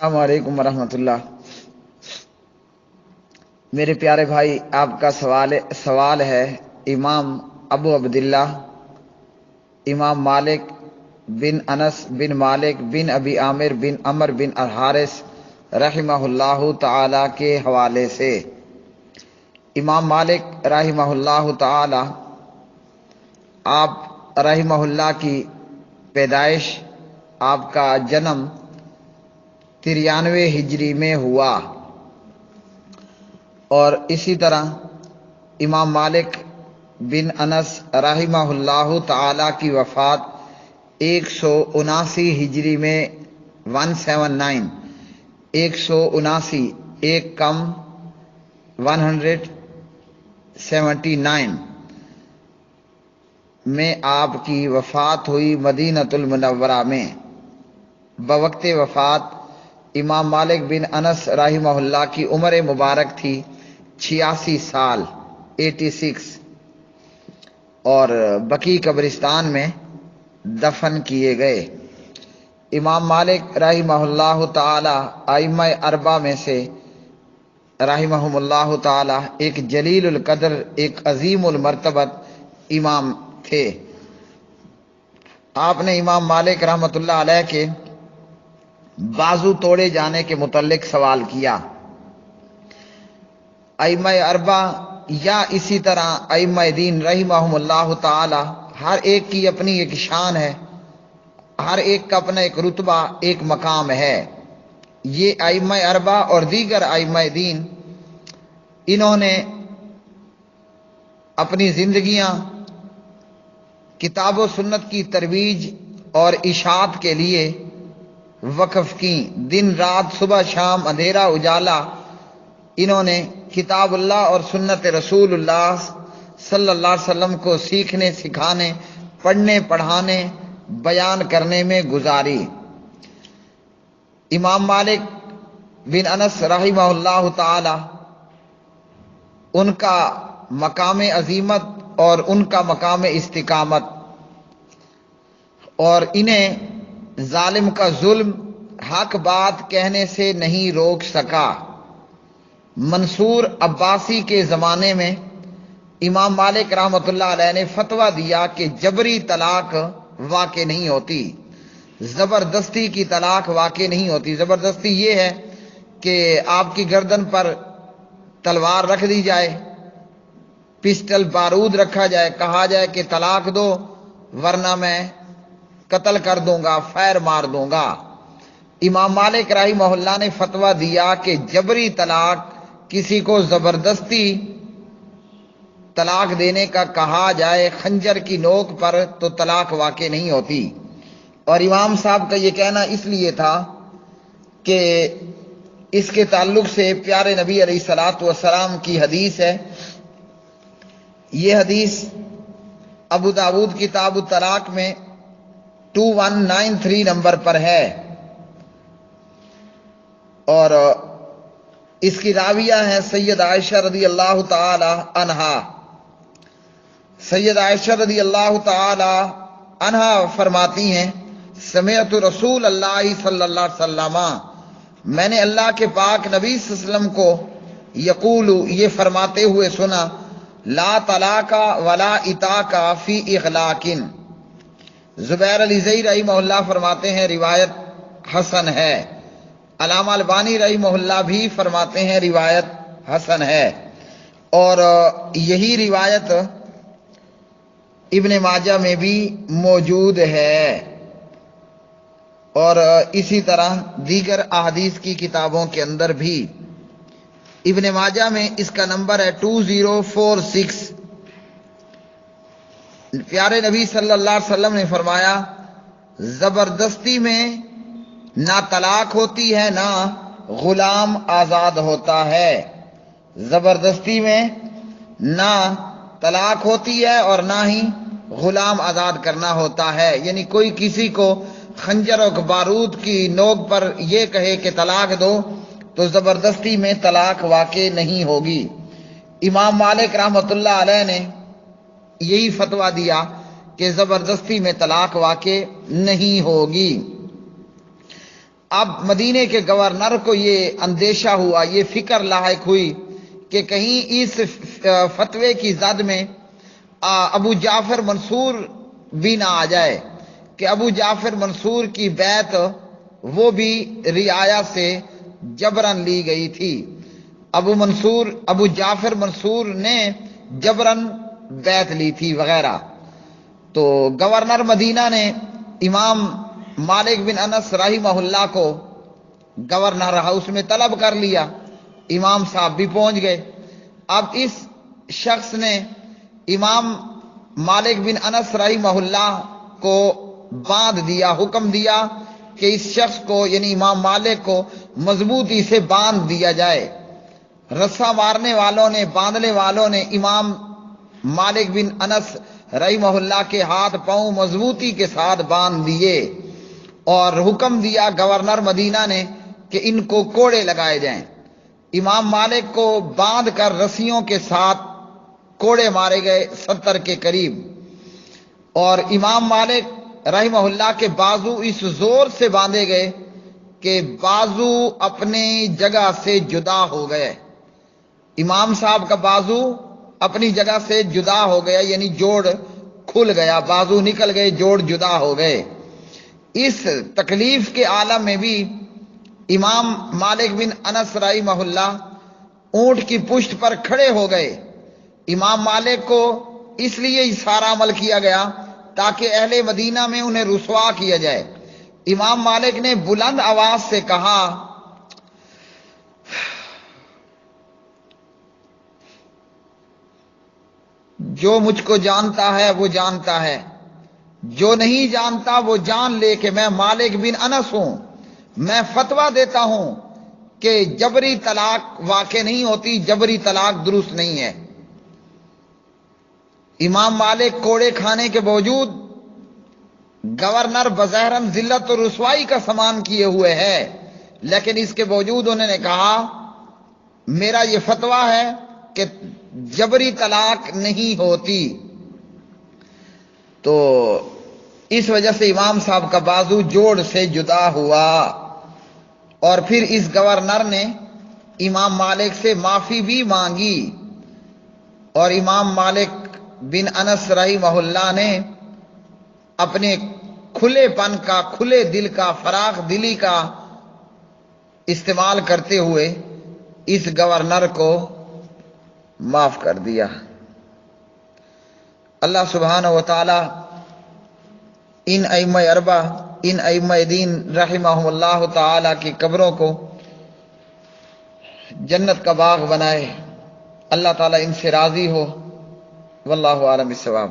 السلام علیکم ورحمۃ اللہ۔ میرے پیارے بھائی، آپ کا سوال ہے امام ابو عبداللہ امام مالک بن انس بن مالک بن ابی عامر بن عمر بن الحارث رحمہ اللہ تعالی کے حوالے سے۔ امام مالک رحمہ اللہ تعالی، آپ رحمہ اللہ کی پیدائش، آپ کا جنم 93 ہجری میں ہوا، اور اسی طرح امام مالک بن انس رحمہ اللہ تعالی کی وفات 179 ہجری میں 179 179 ایک کم 179 میں آپ کی وفات ہوئی مدینۃ المنورہ میں۔ بوقت وفات امام مالک بن انس رحمہ اللہ کی عمر مبارک تھی 86 سال 86، اور بقی قبرستان میں دفن کیے گئے۔ امام مالک رحمہ اللہ تعالی ائمہ اربعہ میں سے رحمہم اللہ تعالی ایک جلیل القدر، ایک عظیم المرتبت امام تھے۔ آپ نے امام مالک رحمۃ اللہ علیہ کے بازو توڑے جانے کے متعلق سوال کیا۔ ائمہ اربعہ یا اسی طرح ائمہ دین رحمہم اللہ تعالی، ہر ایک کی اپنی ایک شان ہے، ہر ایک کا اپنا ایک رتبہ، ایک مقام ہے۔ یہ ائمہ اربعہ اور دیگر ائمہ دین، انہوں نے اپنی زندگیاں کتاب و سنت کی ترویج اور اشاعت کے لیے وقف کی۔ دن رات، صبح شام، اندھیرا اجالا، انہوں نے کتاب اللہ اور سنت رسول اللہ صلی اللہ علیہ وسلم کو سیکھنے، سکھانے، پڑھنے، پڑھانے، بیان کرنے میں گزاری۔ امام مالک بن انس رحمہ اللہ تعالی، ان کا مقام عظیمت اور ان کا مقام استقامت، اور انہیں ظالم کا ظلم حق بات کہنے سے نہیں روک سکا۔ منصور عباسی کے زمانے میں امام مالک رحمۃ اللہ علیہ نے فتویٰ دیا کہ جبری طلاق واقع نہیں ہوتی، زبردستی کی طلاق واقع نہیں ہوتی۔ زبردستی یہ ہے کہ آپ کی گردن پر تلوار رکھ دی جائے، پسٹل بارود رکھا جائے، کہا جائے کہ طلاق دو ورنہ میں قتل کر دوں گا، فائر مار دوں گا۔ امام مالک رحمہ اللہ نے فتویٰ دیا کہ جبری طلاق، کسی کو زبردستی طلاق دینے کا کہا جائے خنجر کی نوک پر، تو طلاق واقع نہیں ہوتی۔ اور امام صاحب کا یہ کہنا اس لیے تھا کہ اس کے تعلق سے پیارے نبی علیہ الصلوۃ والسلام کی حدیث ہے۔ یہ حدیث ابو داود کتاب الطلاق میں 2193 نمبر پر ہے، اور اس کی راویہ ہیں سید عائشہ رضی اللہ تعالی عنہا۔ سید عائشہ رضی اللہ تعالی عنہا فرماتی ہیں، سمعت رسول اللہ صلی اللہ علیہ وسلم، میں نے اللہ کے پاک نبی صلی اللہ علیہ وسلم کو یقول، یہ فرماتے ہوئے سنا، لا طلاق ولا عتاق فی اغلاق۔ زبیر علی زئی رحمہ اللہ فرماتے ہیں روایت حسن ہے۔ علامہ البانی رحمہ اللہ بھی فرماتے ہیں روایت حسن ہے، اور یہی روایت ابن ماجہ میں بھی موجود ہے، اور اسی طرح دیگر احادیث کی کتابوں کے اندر بھی۔ ابن ماجہ میں اس کا نمبر ہے 2046۔ پیارے نبی صلی اللہ علیہ وسلم نے فرمایا، زبردستی میں نہ طلاق ہوتی ہے نہ غلام آزاد ہوتا ہے۔ زبردستی میں نہ طلاق ہوتی ہے اور نہ ہی غلام آزاد کرنا ہوتا ہے، یعنی کوئی کسی کو خنجر اور بارود کی نوک پر یہ کہے کہ طلاق دو تو زبردستی میں طلاق واقع نہیں ہوگی۔ امام مالک رحمۃ اللہ علیہ نے یہی فتویٰ دیا کہ زبردستی میں طلاق واقع نہیں ہوگی۔ اب مدینے کے گورنر کو یہ اندیشہ ہوا، یہ فکر لاحق ہوئی کہ کہیں اس فتوے کی زد میں ابو جعفر منصور بھی نہ آ جائے، کہ ابو جعفر منصور کی بیعت وہ بھی رعایا سے جبرن لی گئی تھی۔ ابو جعفر منصور نے جبرن بیعت لی تھی وغیرہ۔ تو گورنر مدینہ نے امام مالک بن انس رحمہ اللہ کو گورنر ہاؤس میں طلب کر لیا، امام صاحب بھی پہنچ گئے۔ اب اس شخص نے امام مالک بن انس رحمہ اللہ کو باندھ دیا، حکم دیا کہ اس شخص کو یعنی امام مالک کو مضبوطی سے باندھ دیا جائے۔ رسا مارنے والوں نے، باندھنے والوں نے امام مالک بن انس رحمہ اللہ کے ہاتھ پاؤں مضبوطی کے ساتھ باندھ دیے، اور حکم دیا گورنر مدینہ نے کہ ان کو کوڑے لگائے جائیں۔ امام مالک کو باندھ کر رسیوں کے ساتھ کوڑے مارے گئے 70 کے قریب، اور امام مالک رحمہ اللہ کے بازو اس زور سے باندھے گئے کہ بازو اپنی جگہ سے جدا ہو گئے۔ امام صاحب کا بازو اپنی جگہ سے جدا ہو گیا، یعنی جوڑ کھل گیا، بازو نکل گئے، جوڑ جدا ہو گئے۔ اس تکلیف کے عالم میں بھی امام مالک بن انس رحمہ اللہ اونٹ کی پشت پر کھڑے ہو گئے۔ امام مالک کو اس لیے یہ سارا عمل کیا گیا تاکہ اہل مدینہ میں انہیں رسوا کیا جائے۔ امام مالک نے بلند آواز سے کہا، جو مجھ کو جانتا ہے وہ جانتا ہے، جو نہیں جانتا وہ جان لے کہ میں مالک بن انس ہوں۔ میں فتویٰ دیتا ہوں کہ جبری طلاق واقع نہیں ہوتی، جبری طلاق درست نہیں ہے۔ امام مالک کوڑے کھانے کے باوجود گورنر بظاہراً ذلت و رسوائی کا سامان کیے ہوئے ہے، لیکن اس کے باوجود انہوں نے کہا میرا یہ فتویٰ ہے کہ جبری طلاق نہیں ہوتی۔ تو اس وجہ سے امام صاحب کا بازو جوڑ سے جدا ہوا، اور پھر اس گورنر نے امام مالک سے معافی بھی مانگی، اور امام مالک بن انس رحمہ اللہ نے اپنے کھلے پن کا، کھلے دل کا، فراخ دلی کا استعمال کرتے ہوئے اس گورنر کو معاف کر دیا۔ اللہ سبحانہ و تعالی ان ائمہ اربع، ان ائمہ دین رحمہم اللہ تعالی کی قبروں کو جنت کا باغ بنائے۔ اللہ تعالی ان سے راضی ہو۔ واللہ اعلم بالصواب۔